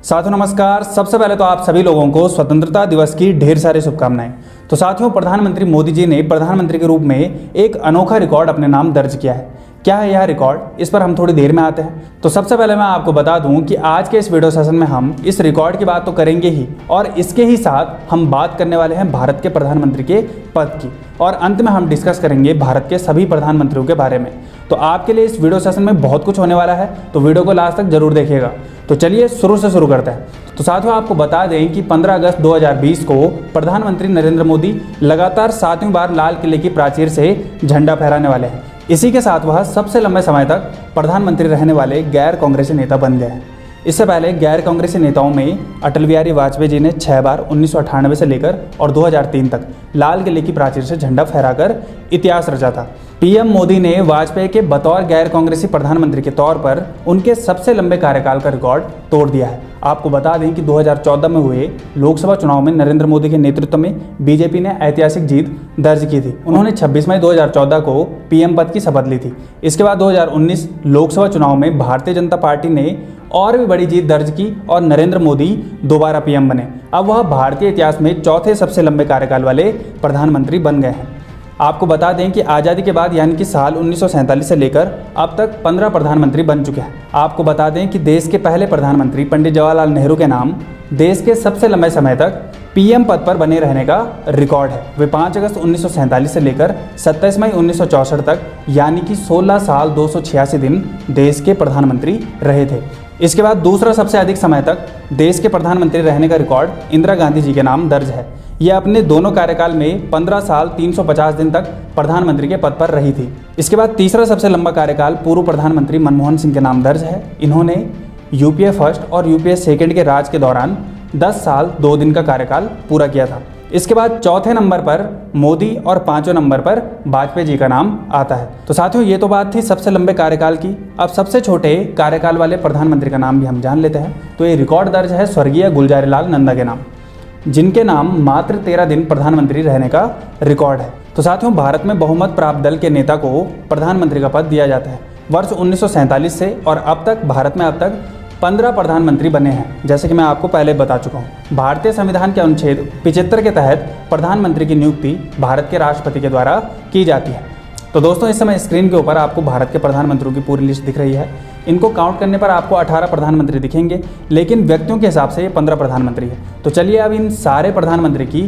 साथियों नमस्कार। सबसे पहले तो आप सभी लोगों को स्वतंत्रता दिवस की ढेर सारी शुभकामनाएं। तो साथियों, प्रधानमंत्री मोदी जी ने प्रधानमंत्री के रूप में एक अनोखा रिकॉर्ड अपने नाम दर्ज किया है। क्या है यह रिकॉर्ड, इस पर हम थोड़ी देर में आते हैं। तो सबसे पहले मैं आपको बता दूं कि आज के इस वीडियो सेशन में हम इस रिकॉर्ड की बात तो करेंगे ही, और इसके ही साथ हम बात करने वाले हैं भारत के प्रधानमंत्री के पद की, और अंत में हम डिस्कस करेंगे भारत के सभी प्रधानमंत्रियों के बारे में। तो आपके लिए इस वीडियो सेशन में बहुत कुछ होने वाला है, तो वीडियो को लास्ट तक जरूर देखिएगा। तो चलिए शुरू से शुरू करते हैं। तो साथियों, आपको बता दें कि 15 अगस्त 2020 को प्रधानमंत्री नरेंद्र मोदी लगातार 7वीं बार लाल किले की प्राचीर से झंडा फहराने वाले हैं। इसी के साथ वह सबसे लंबे समय तक प्रधानमंत्री रहने वाले गैर कांग्रेसी नेता बन गए हैं। इससे पहले गैर कांग्रेसी नेताओं में अटल बिहारी वाजपेयी जी ने 6 बार 1998 से लेकर और 2003 तक लाल किले की प्राचीर से झंडा फहराकर इतिहास रचा था। पीएम मोदी ने वाजपेयी के बतौर गैर कांग्रेसी प्रधानमंत्री के तौर पर उनके सबसे लंबे कार्यकाल का रिकॉर्ड तोड़ दिया है। आपको बता दें कि 2014 में हुए लोकसभा चुनाव में नरेंद्र मोदी के नेतृत्व में बीजेपी ने ऐतिहासिक जीत दर्ज की थी। उन्होंने 26 मई 2014 को पीएम पद की शपथ ली थी। इसके बाद 2019 लोकसभा चुनाव में भारतीय जनता पार्टी ने और भी बड़ी जीत दर्ज की और नरेंद्र मोदी दोबारा पीएम बने। अब वह भारतीय इतिहास में चौथे सबसे लंबे कार्यकाल वाले प्रधानमंत्री बन गए हैं। आपको बता दें कि आज़ादी के बाद यानी कि साल 1947 से लेकर अब तक 15 प्रधानमंत्री बन चुके हैं। आपको बता दें कि देश के पहले प्रधानमंत्री पंडित जवाहरलाल नेहरू के नाम देश के सबसे लंबे समय तक पीएम पद पर बने रहने का रिकॉर्ड है। वे 5 अगस्त 1947 से लेकर 27 मई 1964 तक यानी कि 16 साल 286 दिन देश के प्रधानमंत्री रहे थे। इसके बाद दूसरा सबसे अधिक समय तक देश के प्रधानमंत्री रहने का रिकॉर्ड इंदिरा गांधी जी के नाम दर्ज है। यह अपने दोनों कार्यकाल में 15 साल 350 दिन तक प्रधानमंत्री के पद पर रही थी। इसके बाद तीसरा सबसे लंबा कार्यकाल पूर्व प्रधानमंत्री मनमोहन सिंह के नाम दर्ज है। इन्होंने यूपीए फर्स्ट और यूपीए सेकंड के राज के दौरान 10 साल 2 दिन का कार्यकाल पूरा किया था। इसके बाद चौथे नंबर पर मोदी और 5वें नंबर पर वाजपेयी जी का नाम आता है। तो साथियों, ये तो बात थी सबसे लंबे कार्यकाल की। अब सबसे छोटे कार्यकाल वाले प्रधानमंत्री का नाम भी हम जान लेते हैं। तो ये रिकॉर्ड दर्ज है स्वर्गीय गुलजारी लाल नंदा के नाम, जिनके नाम मात्र 13 दिन प्रधानमंत्री रहने का रिकॉर्ड है। तो साथियों, भारत में बहुमत प्राप्त दल के नेता को प्रधानमंत्री का पद दिया जाता है। वर्ष 1947 से और अब तक भारत में अब तक 15 प्रधानमंत्री बने हैं, जैसे कि मैं आपको पहले बता चुका हूँ। भारतीय संविधान के अनुच्छेद 75 के तहत प्रधानमंत्री की नियुक्ति भारत के राष्ट्रपति के द्वारा की जाती है। तो दोस्तों, इस समय स्क्रीन के ऊपर आपको भारत के प्रधानमंत्रियों की पूरी लिस्ट दिख रही है। इनको काउंट करने पर आपको 18 प्रधानमंत्री दिखेंगे, लेकिन व्यक्तियों के हिसाब से ये 15 प्रधानमंत्री है। तो चलिए अब इन सारे प्रधानमंत्री की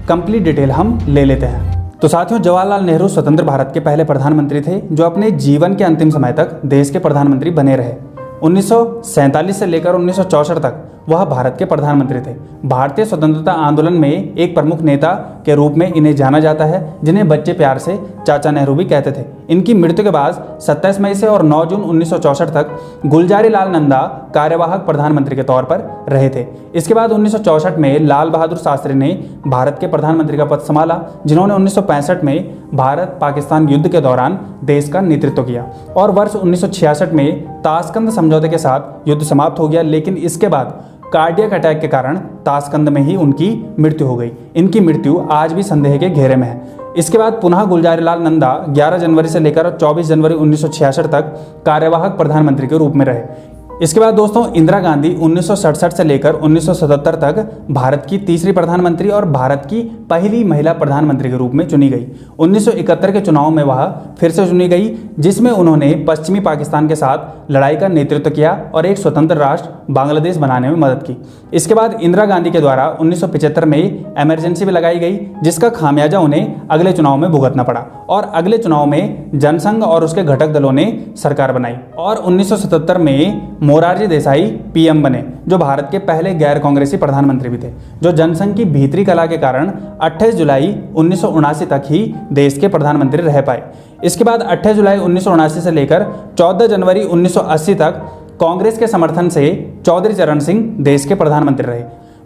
कंप्लीट डिटेल हम ले लेते हैं। तो साथियों, जवाहरलाल नेहरू स्वतंत्र भारत के पहले प्रधानमंत्री थे, जो अपने जीवन के अंतिम समय तक देश के प्रधानमंत्री बने रहे। 1947 से लेकर 1964 तक वह भारत के प्रधानमंत्री थे। भारतीय स्वतंत्रता आंदोलन में एक प्रमुख नेता के रूप में इन्हें जाना जाता है, जिन्हें बच्चे प्यार से चाचा नेहरू भी कहते थे। इनकी मृत्यु के बाद 27 मई से और 9 जून 1964 तक गुलजारी लाल नंदा कार्यवाहक प्रधानमंत्री के तौर पर रहे थे। इसके बाद 1964 में लाल बहादुर शास्त्री ने भारत के प्रधानमंत्री का पद संभाला, जिन्होंने 1965 में भारत पाकिस्तान युद्ध के दौरान देश का नेतृत्व किया, और वर्ष 1966 में ताशकंद समझौते के साथ युद्ध समाप्त हो गया। लेकिन इसके बाद कार्डियक अटैक के कारण ताशकंद में ही उनकी मृत्यु हो गई। इनकी मृत्यु आज भी संदेह के घेरे में है। इसके बाद पुनः गुलजारी लाल नंदा 11 जनवरी से लेकर 24 जनवरी 1966 तक कार्यवाहक प्रधानमंत्री के रूप में रहे। इसके बाद दोस्तों, इंदिरा गांधी 1967 से लेकर 1977 तक भारत की तीसरी प्रधानमंत्री और भारत की पहली महिला प्रधानमंत्री के रूप में चुनी गई। 1971 के चुनाव में वह फिर से चुनी गई, जिसमें उन्होंने पश्चिमी पाकिस्तान के साथ लड़ाई का नेतृत्व किया और एक स्वतंत्र राष्ट्र बांग्लादेश बनाने में मदद की। इसके बाद इंदिरा गांधी के द्वारा 1975 में इमरजेंसी भी लगाई गई, जिसका खामियाजा उन्हें अगले चुनाव में भुगतना पड़ा, और अगले चुनाव में जनसंघ और उसके घटक दलों ने सरकार बनाई, और 1977 में मोरारजी देसाई पीएम बने, जो भारत के पहले गैर कांग्रेसी प्रधानमंत्री भी थे, जो जनसंघ की भीतरी कला के कारण 28 जुलाई 1979 तक ही देश के प्रधानमंत्री रह पाए। इसके बाद 28 जुलाई 1979 से लेकर 14 जनवरी 1980 तक कांग्रेस के समर्थन से चौधरी चरण सिंह देश के प्रधानमंत्री रहे।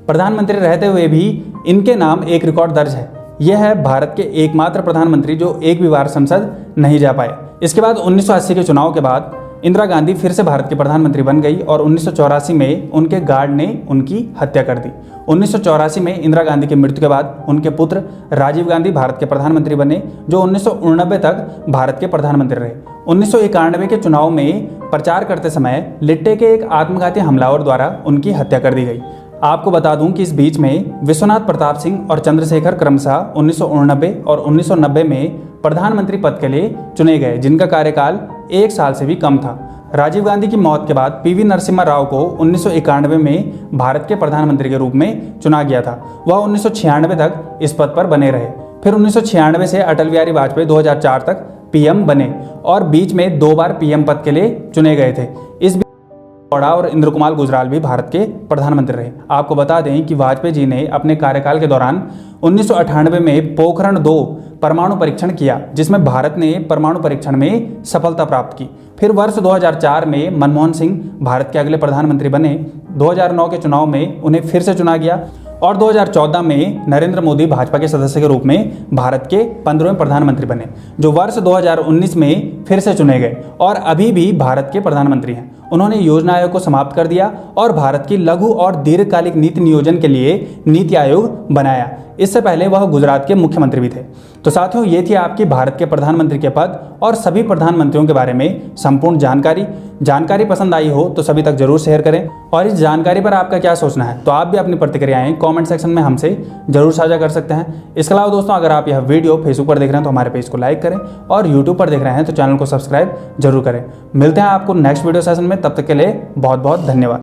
प्रधानमंत्री रहते हुए भी इनके नाम एक रिकॉर्ड दर्ज है। यह है भारत के एकमात्र प्रधानमंत्री जो एक भी बार संसद नहीं जा पाए। इसके बाद 1980 के चुनाव के बाद इंदिरा गांधी फिर से भारत की प्रधानमंत्री बन गई, और 1984 में उनके गार्ड ने उनकी हत्या कर दी। 1984 में इंदिरा गांधी की मृत्यु के बाद उनके पुत्र राजीव गांधी भारत के प्रधानमंत्री बने, जो 1989 तक भारत के प्रधानमंत्री रहे। 1991 के चुनाव में प्रचार करते समय लिट्टे के एक आत्मघाती हमलावर द्वारा उनकी हत्या कर दी गई। आपको बता दूं कि इस बीच में विश्वनाथ प्रताप सिंह और चंद्रशेखर क्रमशः 1989 और 1990 में प्रधानमंत्री पद के लिए चुने गए, जिनका कार्यकाल 1 साल से भी कम था। राजीव गांधी की मौत के बाद पीवी नरसिम्हा राव को 1991 में भारत के प्रधानमंत्री के रूप में चुना गया था। वह 1996 तक इस पद पर बने रहे। फिर 1996 से अटल बिहारी वाजपेयी 2004 तक पीएम बने और बीच में 2 बार पीएम पद के लिए चुने गए थे। इस गौड़ा और इंद्र कुमार गुजराल भी भारत के प्रधानमंत्री रहे। आपको बता दें कि वाजपेयी जी ने अपने कार्यकाल के दौरान 1998 में पोखरण 2 परमाणु परीक्षण किया, जिसमें भारत ने परमाणु परीक्षण में सफलता प्राप्त की। फिर वर्ष 2004 में मनमोहन सिंह भारत के अगले प्रधानमंत्री बने। 2009 के चुनाव में उन्हें फिर से चुना गया और 2014 में नरेंद्र मोदी भाजपा के सदस्य के रूप में भारत के 15वें प्रधानमंत्री बने, जो वर्ष 2019 में फिर से चुने गए और अभी भी भारत के प्रधानमंत्री हैं। उन्होंने योजना आयोग को समाप्त कर दिया और भारत की लघु और दीर्घकालिक नीति नियोजन के लिए नीति आयोग बनाया। इससे पहले वह गुजरात के मुख्यमंत्री भी थे। तो साथियों, ये थी आपकी भारत के प्रधानमंत्री के पद और सभी प्रधानमंत्रियों के बारे में संपूर्ण जानकारी पसंद आई हो तो सभी तक जरूर शेयर करें। और इस जानकारी पर आपका क्या सोचना है, तो आप भी अपनी प्रतिक्रियाएं कमेंट सेक्शन में हमसे जरूर साझा कर सकते हैं। इसके अलावा दोस्तों, अगर आप यह वीडियो फेसबुक पर देख रहे हैं तो हमारे पेज को लाइक करें और यूट्यूब पर देख रहे हैं तो चैनल को सब्सक्राइब जरूर करें। मिलते हैं आपको नेक्स्ट वीडियो सेशन में, तब तक के लिए बहुत बहुत धन्यवाद।